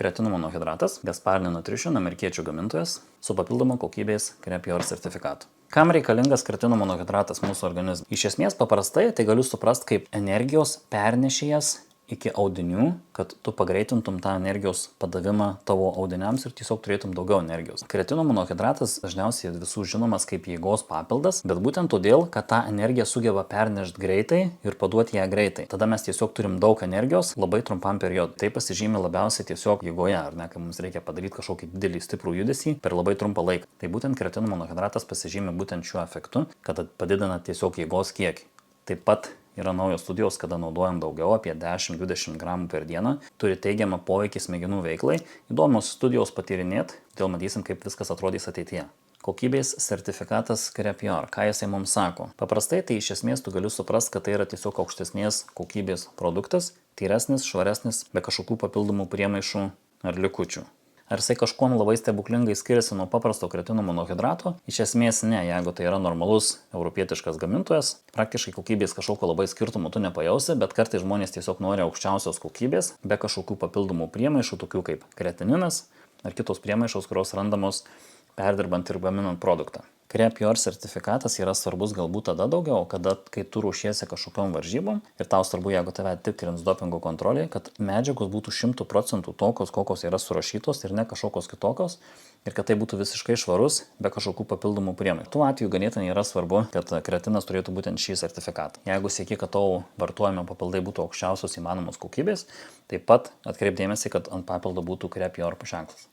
Kreatino monohidratas, Gasparini Nutrition, amerikiečių gamintojas, su papildomu kokybės Creapure sertifikatu. Kam reikalingas kreatino monohidratas mūsų organizmui? Iš esmės paprastai tai galiu suprasti kaip energijos pernešėjas iki audinių, kad tu pagreitintum tą energijos padavimą tavo audiniams ir tiesiog turėtum daugiau energijos. Kreatino monohidratas dažniausiai visų žinomas kaip jėgos papildas, bet būtent todėl, kad tą energiją sugeba pernešti greitai ir paduoti ją greitai. Tada mes tiesiog turim daug energijos labai trumpam periodui. Tai pasižymi labiausiai tiesiog jėgoje, ar ne, kai mums reikia padaryti kažkokį didelį stiprų judesį per labai trumpą laiką. Tai būtent kreatino monohidratas pasižymi būtent šiuo efektu, kad padidina tiesiog jėgos kiekį. Taip pat yra naujos studijos, kada naudojam daugiau, apie 10-20 gramų per dieną, turi teigiamą poveikį smegenų veiklai. Įdomios studijos patyrinėt, todėl matysim, kaip viskas atrodys ateityje. Kokybės sertifikatas Creapure. Ką jisai mums sako? Paprastai tai iš esmės tu gali suprasti, kad tai yra tiesiog aukštesnės kokybės produktas, tyresnis, švaresnis, be kažkokių papildomų priemaišų ar likučių. Ar jisai kažkuom labai stebuklingai skiriasi nuo paprasto kreatino monohidrato? Iš esmės ne, jeigu tai yra normalus europietiškas gamintojas, praktiškai kokybės kažkokio labai skirtumų tu nepajausi, bet kartais žmonės tiesiog nori aukščiausios kokybės, be kažkokių papildomų priemaišų, tokių kaip kreatininas ar kitos priemaišos, kurios randamos perdirbant ir gaminant produktą. Creapure sertifikatas yra svarbus galbūt tada daugiau, kai tu ruošiesi kažkokiom varžybom ir tau svarbu, jeigu tave tikrins dopingo kontrolė, kad medžiagos būtų 100% tokios, kokios yra surašytos ir ne kažkokios kitokios ir kad tai būtų visiškai švarus, be kažkokių papildomų priemonių. Tuo atveju ganėtinai yra svarbu, kad kreatinas turėtų būtent šį sertifikatą. Jeigu sieki, kad tavo vartojami papildai būtų aukščiausios įmanomos kokybės, taip pat atkreip dėmesį, kad ant papildo būtų Creapure ženklas.